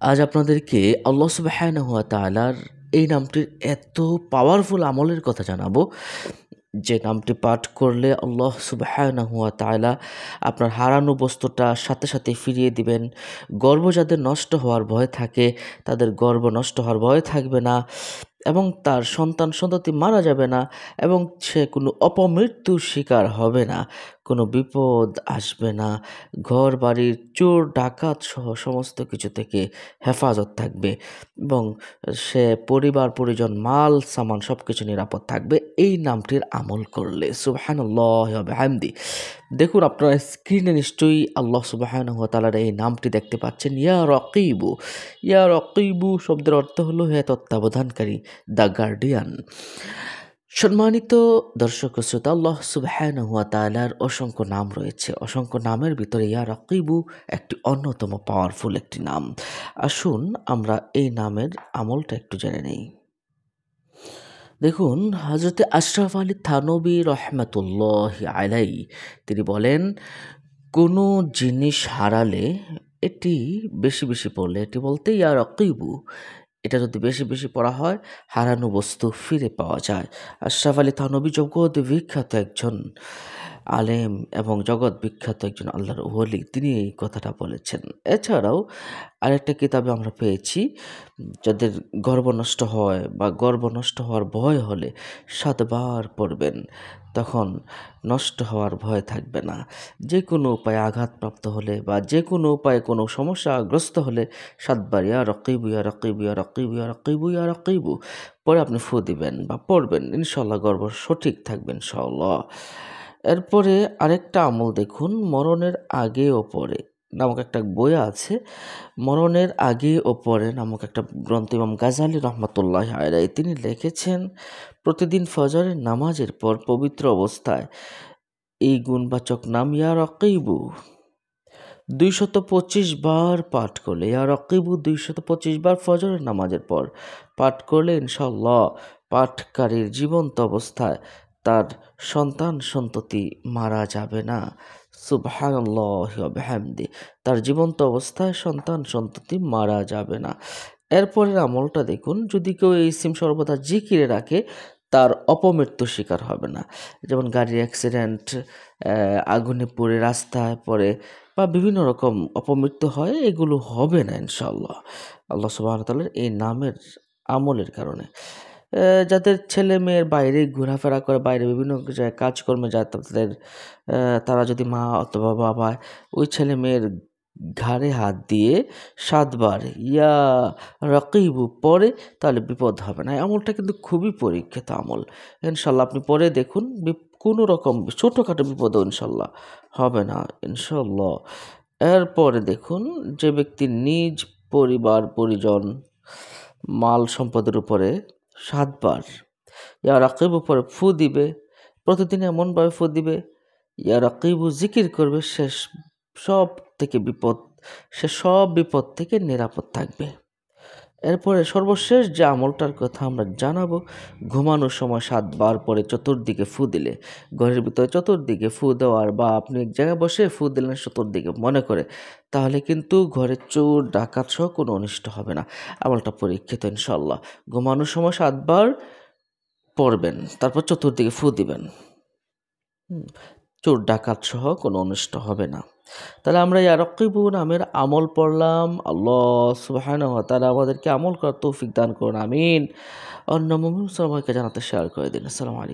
আজ আপনাদেরকে আল্লাহ সুবহানাহু ওয়া তাআলার এই নামটির এত পাওয়ারফুল আমলের কথা জানাবো, যে নামটি পাঠ করলে আল্লাহ সুবহানাহু ওয়া তাআলা আপনার হারানো বস্তুটা সাথে সাথে ফিরিয়ে দিবেন। গর্ভ যাদের নষ্ট হওয়ার ভয় থাকে, তাদের গর্ভ নষ্ট হওয়ার ভয় থাকবে না এবং তার সন্তান সন্ততি মারা যাবে না এবং সে কোনো অপমৃত্যুর শিকার হবে না, কোনো বিপদ আসবে না, ঘর বাড়ির চোর ডাকাত সহ সমস্ত কিছু থেকে হেফাজত থাকবে এবং সে পরিবার পরিজন মাল সামান সব কিছু নিরাপদ থাকবে এই নামটির আমল করলে। সুবহানাল্লাহি ওয়া বিহামদি। দেখুন, আপনারা স্ক্রিনে নিশ্চয়ই আল্লাহ সুবহানাহু ওয়া তাআলার এই নামটি দেখতে পাচ্ছেন, ইয়া রাকিবু। ইয়া রাকিবু শব্দের অর্থ হলো হে তত্ত্বাবধানকারী, দ্য গার্ডিয়ান। সম্মানিত দর্শক ও শ্রোতা, আল্লাহ সুবহানাহু ওয়া তাআলার অসংখ্য নাম রয়েছে। অসংখ্য নামের ভিতরে ইয়া রাকিবু একটি অন্যতম পাওয়ারফুল একটি নাম। আসুন আমরা এই নামের আমলটা একটু জেনে নেই। দেখুন, হযরতে আশরাফ আলী থানবী রহমাতুল্লাহি আলাইহি তিনি বলেন, কোনো জিনিস হারালে এটি বেশি বেশি পড়লে, এটি বলতে ইয়া রাকিবু, এটা যদি বেশি বেশি পড়া হয় হারানো বস্তু ফিরে পাওয়া যায়। আশরাফ আলী থানবী জগৎ বিখ্যাত একজন আলেম এবং জগৎ বিখ্যাত একজন আল্লাহর ওলি, তিনি এই কথাটা বলেছেন। এছাড়াও আরেকটা কিতাবে আমরা পেয়েছি, যাদের গর্ভ নষ্ট হয় বা গর্ভ নষ্ট হওয়ার ভয় হলে ৭ বার পড়বেন, তখন নষ্ট হওয়ার ভয় থাকবে না। যে কোনো উপায়ে আঘাতপ্রাপ্ত হলে বা যে কোনো উপায়ে কোনো সমস্যাগ্রস্ত হলে ৭ বার ইয়া রাকিবু ইয়া রাকিবু ইয়া রাকিবু ইয়া রাকিবু ইয়া রাকিবু পরে আপনি ফু দিবেন বা পড়বেন, ইনশাআল্লাহ গর্ভ সঠিক থাকবে ইনশাআল্লাহ। এরপরে আরেকটা আমল দেখুন, মরণের আগে ও পরে নামক একটা বই আছে। মরণের আগে ও পরে নামক একটা গ্রন্থ ইমাম গাজালি রহমতুল্লাহ আলাইহি তিনি লিখেছেন, প্রতিদিন ফজরের নামাজের পর পবিত্র অবস্থায় এই গুণবাচক নাম ইয়া রাকিবু 225 বার পাঠ করলে, ইয়া রাকিবু 225 বার ফজরের নামাজের পর পাঠ করলে ইনশাআল্লাহ পাঠকারীর জীবন্ত অবস্থায় তার সন্তান সন্ততি মারা যাবে না। সুবহানাল্লাহি ওয়া বিহামদি। তার জীবন্ত অবস্থায় সন্তান সন্ততি মারা যাবে না। এরপরের আমলটা দেখুন, যদি কেউ এই সিম সর্বদা জিকিরে রাখে তার অপমৃত্যুর শিকার হবে না। যেমন গাড়ির অ্যাক্সিডেন্ট, আগুনে পুড়ে রাস্তায় পড়ে বা বিভিন্ন রকম অপমৃত্যু হয়, এগুলো হবে না ইনশাআল্লাহ আল্লাহ সুবহানাহু ওয়া তাআলার এই নামের আমলের কারণে। যাদের ছেলে মেয়ের বাইরে ঘোরাফেরা করে, বাইরে বিভিন্ন জায়গায় কাজকর্মে যায়, তাদের তারা যদি মা অথবা বাবা ওই ছেলে মেয়ের ঘাড়ে হাত দিয়ে ৭ বার ইয়া রাকিবু পড়ে, তাহলে বিপদ হবে না। এই আমলটা কিন্তু খুবই পরীক্ষিত আমল। ইনশাআল্লাহ আপনি পরে দেখুন, কোনো রকম ছোটোখাটো বিপদও ইনশাআল্লাহ হবে না ইনশাআল্লাহ। এরপরে দেখুন, যে ব্যক্তি নিজ পরিবার পরিজন মাল সম্পদের উপরে ৭ বার ইয়া রাকিবু পরে ফু দিবে, প্রতিদিন এমনভাবে ফু দিবে, ইয়া রাকিবু জিকির করবে, সব থেকে বিপদ সে সব বিপদ থেকে নিরাপদ থাকবে। এরপরে সর্বশেষ যে আমলটার কথা আমরা জানাবো, ঘুমানোর সময় ৭ বার পরে চতুর্দিকে ফু দিলে, ঘরের ভিতরে চতুর্দিকে ফু দেওয়ার বা আপনি এক জায়গায় বসে ফু দিলেন চতুর্দিকে মনে করে, তাহলে কিন্তু ঘরে চোর ডাকাত সহ কোনো অনিষ্ট হবে না। আমলটা পরীক্ষিত ইনশাআল্লাহ। ঘুমানোর সময় ৭ বার পড়বেন, তারপর চতুর্দিকে ফু দিবেন। চোর ডাকাত সহ কোনো অনিষ্ট হবে না। তাহলে আমরা ইয়া রাকিবু নামের আমল পড়লাম। আল্লাহ সুবহানাহু ওয়া তাআলা আমাদেরকে আমল করার তৌফিক দান করুন, আমিন। অন্য মুমিন সবাইকে জানাতে শেয়ার করে দিন। আসসালামু আলাইকুম।